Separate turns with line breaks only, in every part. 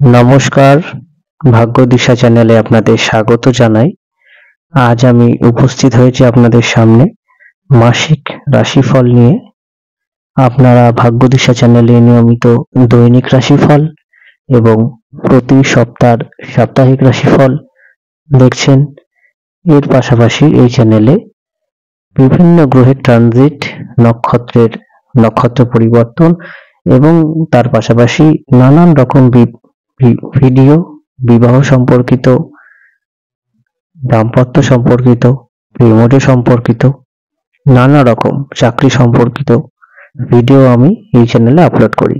নমস্কার, ভাগ্যদিশা চ্যানেলে আপনাদের স্বাগত জানাই। আজ আমি উপস্থিত হয়েছি আপনাদের সামনে মাসিক রাশিফল নিয়ে। আপনারা ভাগ্যদিশা চ্যানেলে নিয়মিত দৈনিক রাশিফল এবং প্রতি সপ্তাহের সাপ্তাহিক রাশিফল দেখছেন। এর পাশাপাশি এই চ্যানেলে বিভিন্ন গ্রহের ট্রানজিট, নক্ষত্র পরিবর্তন এবং তার পাশাপাশি নানান রকম ভিডিও, বিবাহ সম্পর্কিত, দাম্পত্য সম্পর্কিত, প্রেমজ সম্পর্কিত, নানা রকম চাকরি সম্পর্কিত ভিডিও আমি এই চ্যানেলে আপলোড করি।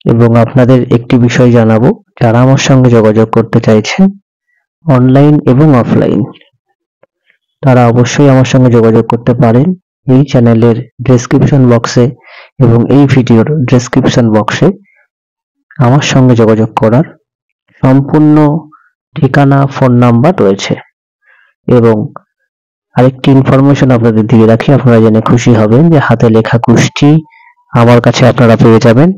এবং আপনাদের একটি বিষয় জানাবো, যারা আমার সঙ্গে যোগাযোগ করতে চাইছেন অনলাইন এবং অফলাইন, তারা অবশ্যই আমার সঙ্গে যোগাযোগ করতে পারেন। এই চ্যানেলের ডেসক্রিপশন বক্সে এবং এই ভিডিওর ডেসক্রিপশন বক্সে আমার সঙ্গে যোগাযোগ করার সম্পূর্ণ ঠিকানা, ফোন নাম্বার রয়েছে। এবং আরেকটি ইনফরমেশন আপনাদের দিয়ে রাখি, আপনারা জেনে খুশি হবেন যে হাতে লেখা কুষ্টি আমার কাছে আপনারা পেয়ে যাবেন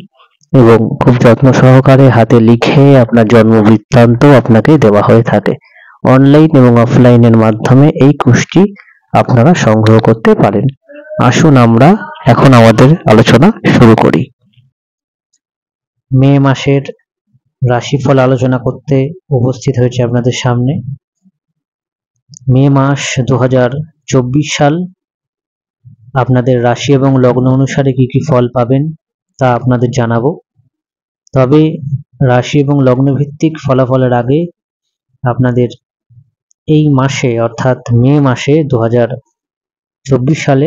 এবং খুব যত্ন সহকারে হাতে লিখে আপনার জন্ম বৃত্তান্ত আপনাকে দেওয়া হয়ে থাকে। অনলাইন এবং অফলাইনের মাধ্যমে এই কুষ্টি আপনারা সংগ্রহ করতে পারেন। আসুন আমরা এখন আমাদের আলোচনা শুরু করি। মে মাসের রাশিফল আলোচনা করতে উপস্থিত হয়েছে আপনাদের সামনে। মে মাস 2024 সাল আপনাদের রাশি এবং লগ্ন অনুসারে কি কি ফল পাবেন তা আপনাদের জানাবো। তবে রাশি এবং লগ্ন ভিত্তিক ফলাফলের আগে আপনাদের এই মাসে অর্থাৎ মে মাসে 2024 সালে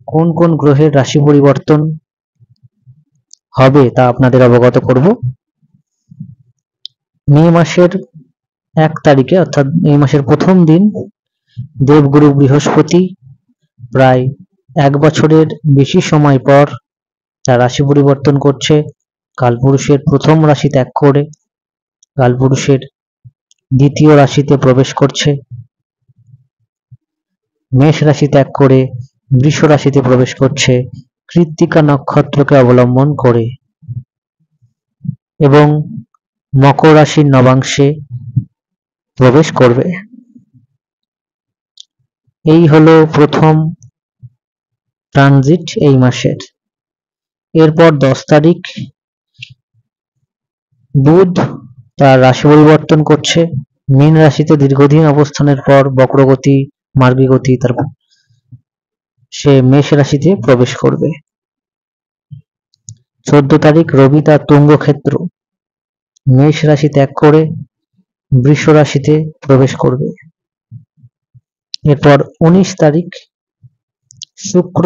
কোন কোন গ্রহের রাশি পরিবর্তন হবে তা আপনাদের অবগত করব। মে মাসের 1 তারিখে অর্থাৎ এই মাসের প্রথম দিন দেবগুরু বৃহস্পতি প্রায় 1 বছরের বেশি সময় পর তার রাশি পরিবর্তন করছে। কালপুরুষের প্রথম রাশি ত্যাগ করে কালপুরুষের দ্বিতীয় রাশিতে প্রবেশ করছে। মেষ রাশি ত্যাগ করে বৃষ রাশিতে প্রবেশ করছে কৃত্তিকা নক্ষত্রকে অবলম্বন করে এবং মকর রাশির নবাংশে প্রবেশ করবে। এই হলো প্রথম ট্রানজিট এই মাসের। এরপর 10 তারিখ বুধ তার রাশি পরিবর্তন করছে। মীন রাশিতে দীর্ঘদিন অবস্থানের পর বক্রগতি, মার্গী গতি, তারপর সে মেষ রাশিতে প্রবেশ করবে। 14 তারিখ রবি তার তুঙ্গ ক্ষেত্র মেষ রাশি ত্যাগ করে বৃষ রাশিতে প্রবেশ করবে। এরপর 19 তারিখ শুক্র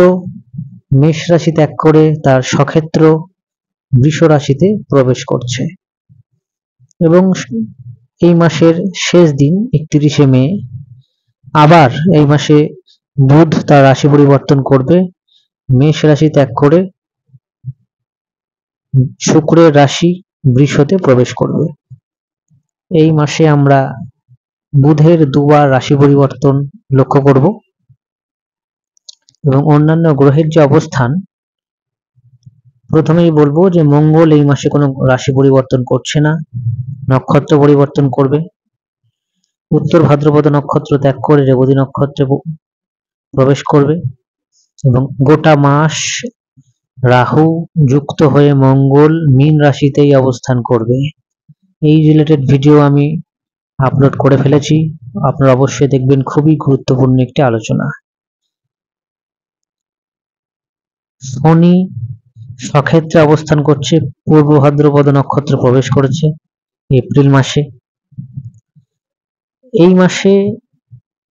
মেষ রাশি ত্যাগ করে তার স্বক্ষেত্র বৃষ রাশিতে প্রবেশ করছে। এবং এই মাসের শেষ দিন 31শে মে আবার এই মাসে বুধ তার রাশি পরিবর্তন করবে, মেষ রাশি ত্যাগ করে শুক্রের রাশি বৃষতে প্রবেশ করবে। এই মাসে আমরা বুধের দুবার রাশি পরিবর্তন লক্ষ্য করব এবং অন্যান্য গ্রহের যে অবস্থান, প্রথমেই বলবো যে মঙ্গল এই মাসে কোনো রাশি পরিবর্তন করছে না, নক্ষত্র পরিবর্তন করবে। উত্তর ভাদ্রপদ নক্ষত্র ত্যাগ করে রেবতী নক্ষত্রে প্রবেশ করবে এবং গোটা মাস রাহু যুক্ত হয়ে মঙ্গল মীন রাশিতেই অবস্থান করবে। এই রিলেটেড ভিডিও আমি আপলোড করে ফেলেছি, আপনারা অবশ্যই দেখবেন, খুবই গুরুত্বপূর্ণ একটি আলোচনা। শনি স্বক্ষেত্রে অবস্থান করছে, পূর্ব ভাদ্রপদ নক্ষত্র প্রবেশ করেছে এপ্রিল মাসে। এই মাসে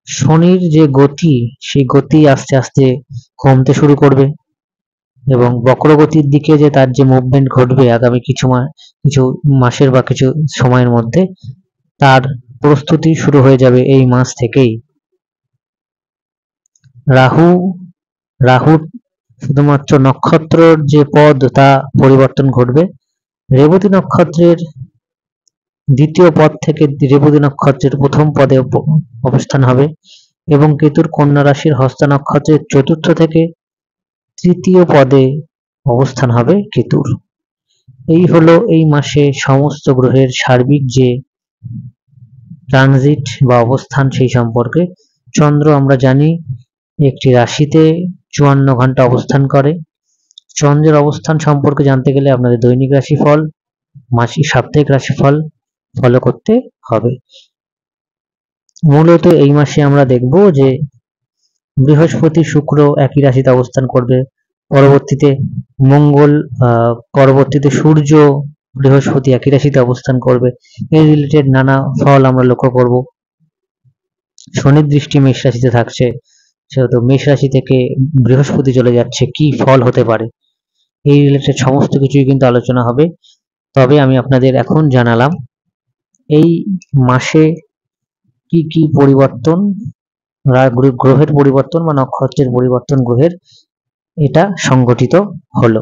শনির যে গতি, সেই গতি আস্তে আস্তে কমতে শুরু করবে এবং বক্রগতির দিকে যে তার যে মুভমেন্ট ঘটবে আগামী কিছু মাসের বা কিছু সময়ের মধ্যে, তার প্রস্তুতি শুরু হয়ে যাবে এই মাস থেকেই। রাহু শুধুমাত্র নক্ষত্রের যে পদ তা পরিবর্তন ঘটবে। রেবতী নক্ষত্রের দ্বিতীয় পদ থেকে রেবতী নক্ষত্রের প্রথম পদে অবস্থান হবে এবং কেতুর কন্যা রাশির হস্তা নক্ষত্রের চতুর্থ থেকে তৃতীয় পদে অবস্থান হবে কেতুর। এই হলো এই মাসে সমস্ত গ্রহের সার্বিক যে ট্রানজিট বা অবস্থান সেই সম্পর্কে। চন্দ্র আমরা জানি একটি রাশিতে 54 ঘন্টা অবস্থান করে। চন্দ্রের অবস্থান সম্পর্কে জানতে গেলে আপনাদের দৈনিক রাশিফল, মাসিক, সাপ্তাহিক রাশিফল ফলো করতে হবে। মূলত এই মাসে আমরা দেখব যে বৃহস্পতি শুক্র একই রাশিতে অবস্থান করবে, পরবর্তীতে মঙ্গল, পরবর্তীতে সূর্য বৃহস্পতি একই রাশিতে অবস্থান করবে। এই রিলেটেড নানা ফল আমরা লক্ষ্য করব। শনির দৃষ্টি মেষ রাশিতে থাকছে, সেহেতু মেষ রাশি থেকে বৃহস্পতি চলে যাচ্ছে, কি ফল হতে পারে এই রিলেটেড সমস্ত কিছুই কিন্তু আলোচনা হবে। তবে আমি আপনাদের এখন জানালাম এই মাসে কি কি পরিবর্তন, গ্রহের পরিবর্তন বা নক্ষত্রের পরিবর্তন গ্রহের, এটা সংঘটিত হলো।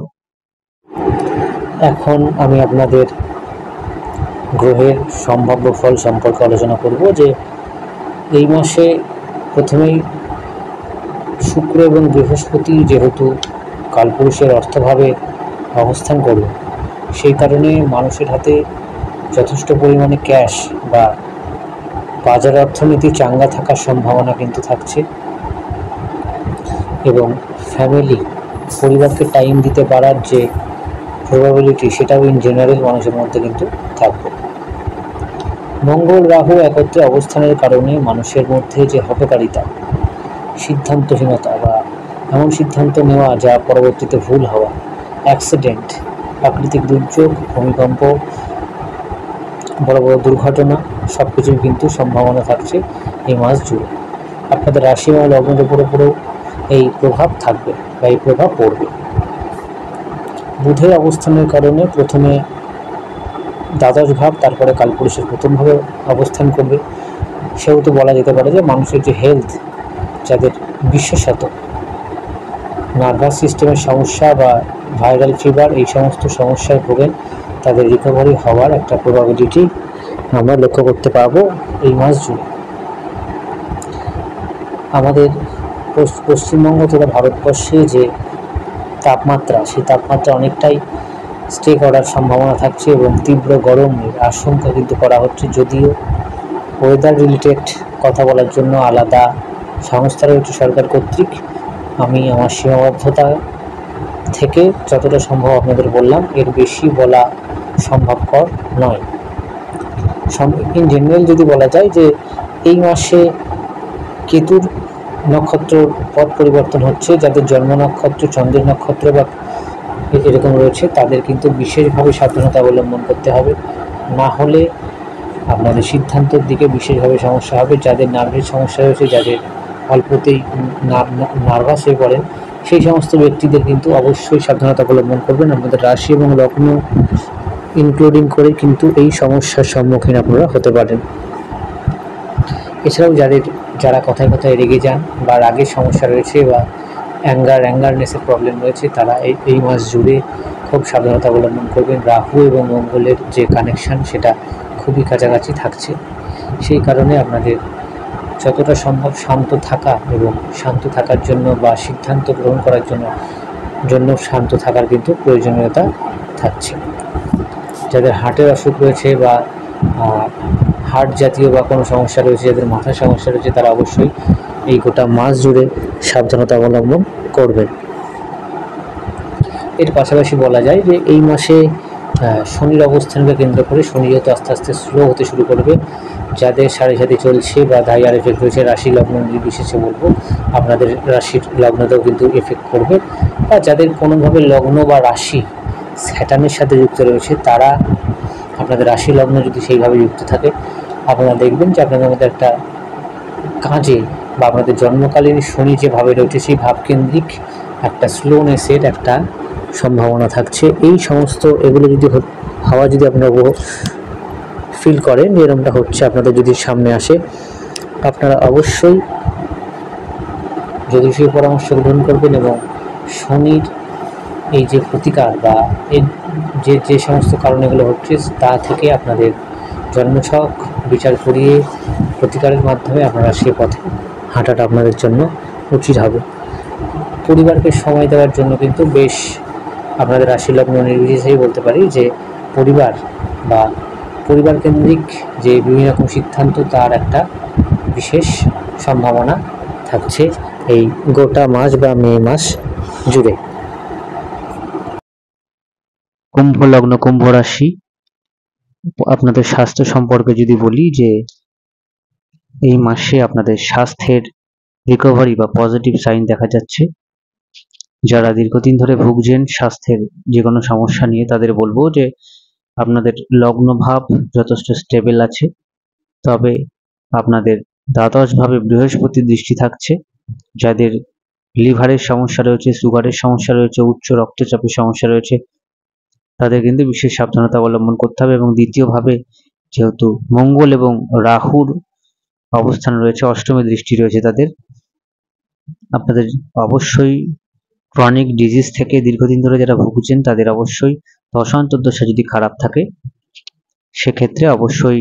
এখন আমি আপনাদের গ্রহের সম্ভাব্য ফল সম্পর্কে আলোচনা করব। যে এই মাসে প্রথমেই শুক্র এবং বৃহস্পতি যেহেতু কালপুরুষের অর্থভাবে অবস্থান করবে, সেই কারণে মানুষের হাতে যথেষ্ট পরিমাণে ক্যাশ বা বাজার অর্থনীতি চাঙ্গা থাকার সম্ভাবনা কিন্তু থাকছে, এবং ফ্যামিলি, পরিবারকে টাইম দিতে পারার যে প্রবাবিলিটি সেটাও ইন জেনারেল মানুষের মধ্যে কিন্তু থাকবে। মঙ্গল রাহু একত্রে অবস্থানের কারণে মানুষের মধ্যে যে হঠকারিতা, সিদ্ধান্তহীনতা বা এমন সিদ্ধান্ত নেওয়া যা পরবর্তীতে ভুল হওয়া, অ্যাক্সিডেন্ট, প্রাকৃতিক দুর্যোগ, ভূমিকম্প, বড় বড় দুর্ঘটনা সব কিছুর কিন্তু সম্ভাবনা থাকছে এই মাস জুড়ে। আপনাদের রাশি এবং লগ্নের উপরেও এই প্রভাব থাকবে বা এই প্রভাব পড়বে। বুধের অবস্থানের কারণে প্রথমে দ্বাদশ ভাব, তারপরে কালপুরুষের প্রথমভাবে অবস্থান করবে, সেহেতু বলা যেতে পারে যে মানুষের যে হেলথ, যাদের বিশেষত নার্ভাস সিস্টেমের সমস্যা বা ভাইরাল ফিভার এই সমস্ত সমস্যায় ভোগেন, তাদের রিকভারি হওয়ার একটা প্রবাবিলিটি আমরা লক্ষ্য করতে পারবো এই মাস জুড়ে। আমাদের পশ্চিমবঙ্গ তথা ভারতবর্ষে যে তাপমাত্রা, সেই তাপমাত্রা অনেকটাই স্টে করার সম্ভাবনা থাকছে এবং তীব্র গরমের আশঙ্কা কিন্তু করা হচ্ছে। যদিও ওয়েদার রিলেটেড কথা বলার জন্য আলাদা সংস্থা রয়েছে সরকার কর্তৃক, আমি আমার সীমাবদ্ধতা থেকে যতটা সম্ভব আপনাদের বললাম, এর বেশি বলা সম্ভবপর নয়। ইন জেনারেল যদি বলা যায় যে এই মাসে কেতুর নক্ষত্র পথ পরিবর্তন হচ্ছে, যাদের জন্ম নক্ষত্র চন্দ্রের নক্ষত্র বা এরকম রয়েছে তাদের কিন্তু বিশেষভাবে সাবধানতা অবলম্বন করতে হবে, না হলে আপনাদের সিদ্ধান্তের দিকে বিশেষভাবে সমস্যা হবে। যাদের নার্ভের সমস্যা রয়েছে, যাদের অল্পতেই নার্ভাস হয়ে পড়েন, সেই সমস্ত ব্যক্তিদের কিন্তু অবশ্যই সাবধানতা অবলম্বন করবেন। আপনাদের রাশি এবং লগ্ন ইনক্লুডিং করে কিন্তু এই সমস্যার সম্মুখীন আপনারা হতে পারেন। এছাড়াও যারা কথায় কথায় রেগে যান বা রাগের সমস্যা রয়েছে বা অ্যাঙ্গারনেসের প্রবলেম রয়েছে, তারা এই মাস জুড়ে খুব সাবধানতা অবলম্বন করবেন। রাহু এবং মঙ্গলের যে কানেকশান সেটা খুবই কাছাকাছি থাকছে, সেই কারণে আপনাদের যতটা সম্ভব শান্ত থাকা এবং শান্ত থাকার জন্য বা সিদ্ধান্ত গ্রহণ করার জন্য শান্ত থাকার কিন্তু প্রয়োজনীয়তা থাকছে। যাদের হার্টের অসুখ রয়েছে বা হার্ট জাতীয় বা কোনো সমস্যা রয়েছে, যাদের মাথার সমস্যা রয়েছে, তারা অবশ্যই এই গোটা মাস জুড়ে সাবধানতা অবলম্বন করবেন। এর পাশাপাশি বলা যায় যে এই মাসে শনির অবস্থানকে কেন্দ্র করে শনি যেহেতু আস্তে আস্তে স্লো হতে শুরু করবে, যাদের সাড়ে সাথে চলছে বা দাইয়ার এফেক্ট রয়েছে, রাশি লগ্ন নির্বিশেষে বলবো আপনাদের রাশির লগ্নতেও কিন্তু এফেক্ট করবে, বা যাদের কোনোভাবে লগ্ন বা রাশি স্যাটার্নের সাথে যুক্ত রয়েছে, তারা আপনাদের রাশি লগ্ন যদি সেইভাবে যুক্ত থাকে, আপনারা দেখবেন যে আপনাদের মধ্যে একটা কাজে বা আপনাদের জন্মকালীন শনি যেভাবে রয়েছে সেই ভাবকেন্দ্রিক একটা স্লোনেসের একটা সম্ভাবনা থাকছে। এই সমস্ত এগুলো যদি হওয়া যদি আপনারা ফিল করেন যে এরকমটা হচ্ছে আপনাদের যদি সামনে আসে, আপনারা অবশ্যই জ্যোতিষীয় পরামর্শ গ্রহণ করবেন এবং শনির এই যে প্রতিকার বা এর যে সমস্ত কারণ এগুলো হচ্ছে তা থেকে আপনাদের জন্মছক বিচার করিয়ে প্রতিকারের মাধ্যমে আপনারা সে পথে হাঁটাটা আপনাদের জন্য উচিত হবে। পরিবারকে সময় দেওয়ার জন্য কিন্তু বেশ আপনাদের রাশি লগ্ন নির্বিশেষেই বলতে পারি যে পরিবার কেন্দ্রিক যে বিভিন্ন রকম সিদ্ধান্ত তার একটা বিশেষ সম্ভাবনা থাকছে এই গোটা মাস বা মে মাস জুড়ে। কুম্ভ লগ্ন, কুম্ভ রাশি, আপনাদের স্বাস্থ্য সম্পর্কে যদি বলি যে এই মাসে আপনাদের স্বাস্থ্যের রিকভারি বা পজিটিভ সাইন দেখা যাচ্ছে। যারা দীর্ঘদিন ধরে ভুগছেন স্বাস্থ্যের যে কোনো সমস্যা নিয়ে, তাদের বলবো যে আপনাদের লগ্ন ভাব যথেষ্ট স্টেবল আছে, তবে আপনাদের দ্বাদশ ভাবে বৃহস্পতির দৃষ্টি থাকছে। যাদের লিভারের সমস্যা রয়েছে, সুগারের সমস্যা রয়েছে, উচ্চ রক্তচাপের সমস্যা রয়েছে, তাদের কিন্তু বিশেষ সাবধানতা অবলম্বন করতে হবে। এবং দ্বিতীয়ভাবে যেহেতু মঙ্গল এবং রাহুর অবস্থান রয়েছে, অষ্টমী দৃষ্টি রয়েছে, তাদের আপনাদের অবশ্যই ক্রনিক ডিজিজ থেকে দীর্ঘদিন ধরে যারা ভুগছেন তাদের অবশ্যই দশা যদি খারাপ থাকে সেক্ষেত্রে অবশ্যই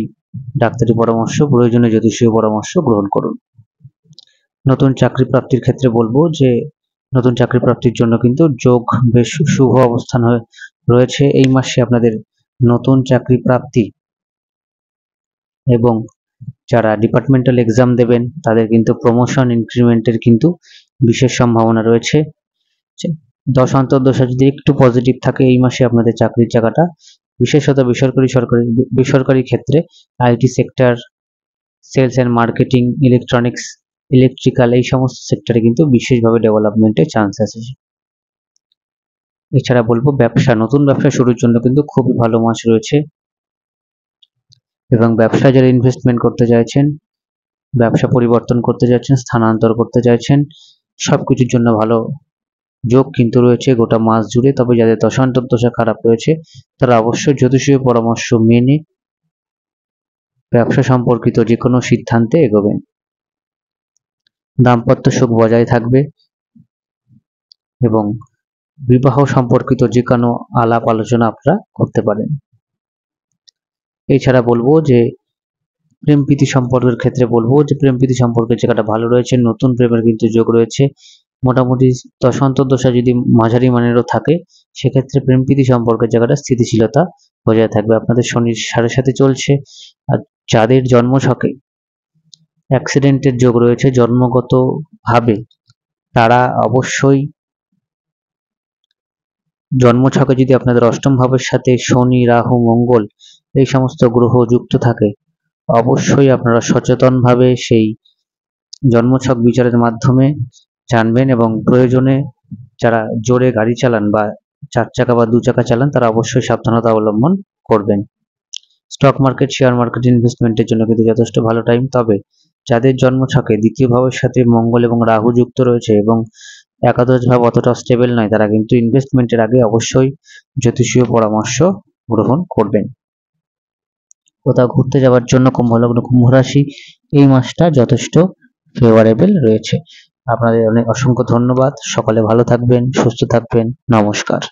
ডাক্তারি পরামর্শ, প্রয়োজনে জ্যোতিষীয় পরামর্শ গ্রহণ করুন। নতুন চাকরি প্রাপ্তির ক্ষেত্রে বলবো যে নতুন চাকরি প্রাপ্তির জন্য কিন্তু যোগ বেশ শুভ অবস্থান রয়েছে এই মাসে। আপনাদের নতুন চাকরি প্রাপ্তি এবং যারা ডিপার্টমেন্টাল এক্সাম দেবেন তাদের কিন্তু প্রমোশন ইনক্রিমেন্টের কিন্তু বিশেষ সম্ভাবনা রয়েছে। দশ অন্তর্দশা যদি একটু পজিটিভ থাকে এই মাসে আপনাদের চাকরির জায়গাটা, বিশেষত বেসরকারি ক্ষেত্রে IT sector, sales and marketing, electronics, electrical, এই সমস্ত সেক্টরে কিন্তু বিশেষভাবে ডেভেলপমেন্টের চান্স আছে। এছাড়া বলবো ব্যবসা, নতুন ব্যবসা শুরুর জন্য কিন্তু খুবই ভালো মাস রয়েছে। এবং ব্যবসায় যারা ইনভেস্টমেন্ট করতে চাইছেন, ব্যবসা পরিবর্তন করতে চাইছেন, স্থানান্তর করতে চাইছেন, সবকিছুর জন্য ভালো যোগ কিন্তু রয়েছে গোটা মাস জুড়ে। তবে যাদের দশা খারাপ রয়েছে তারা অবশ্যই জ্যোতিষীয় পরামর্শ মেনে ব্যবসা সম্পর্কিত যে কোনো সিদ্ধান্তে এগোবেন। দাম্পত্য সুখ বজায় থাকবে এবং বিবাহ সম্পর্কিত যে কোনো আলাপ আলোচনা আপনারা করতে পারেন। এছাড়া বলবো যে প্রেম প্রীতি সম্পর্কের ক্ষেত্রে বলবো যে প্রেম প্রীতি সম্পর্কের জায়গাটা ভালো রয়েছে, নতুন প্রেমের কিন্তু যোগ রয়েছে। মোটামুটি দশা যদি মাঝারি মানেরও থাকে সেক্ষেত্রে প্রেম প্রীতি সম্পর্কের জায়গাটা স্থিতিশীলতা বজায় থাকবে। আপনাদের শনির 7.5 চলছে, আর যাদের জন্মছকে অ্যাক্সিডেন্টের যোগ রয়েছে জন্মগত ভাবে, তারা অবশ্যই জন্মছকে যদি আপনাদের অষ্টম ভাবের সাথে শনি, রাহু, মঙ্গল এই সমস্ত গ্রহ যুক্ত থাকে, অবশ্যই আপনারা সচেতনভাবে সেই জন্মছক বিচারের মাধ্যমে জানবেন এবং প্রয়োজনে যারা জোরে গাড়ি চালান বা 4 চাকা বা 2 চাকা চালান তারা অবশ্যই সাবধানতা অবলম্বন করবেন। স্টক মার্কেট, শেয়ার মার্কেট ইনভেস্টমেন্টের জন্য কিন্তু যথেষ্ট ভালো টাইম। তবে যাদের জন্মছকে দ্বিতীয় ভাবের সাথে মঙ্গল এবং রাহু যুক্ত রয়েছে এবং একাদশ ভাব অতটা স্টেবল নয়, তারা কিন্তু ইনভেস্টমেন্টের আগে অবশ্যই জ্যোতিষীয় পরামর্শ গ্রহণ করবেন। কোথাও ঘুরতে যাওয়ার জন্য কুম্ভ লগ্ন, কুম্ভ রাশি এই মাসটা যথেষ্ট ফেভারেবল রয়েছে। আপনাদের অনেক অসংখ্য ধন্যবাদ। সকলে ভালো থাকবেন, সুস্থ থাকবেন। নমস্কার।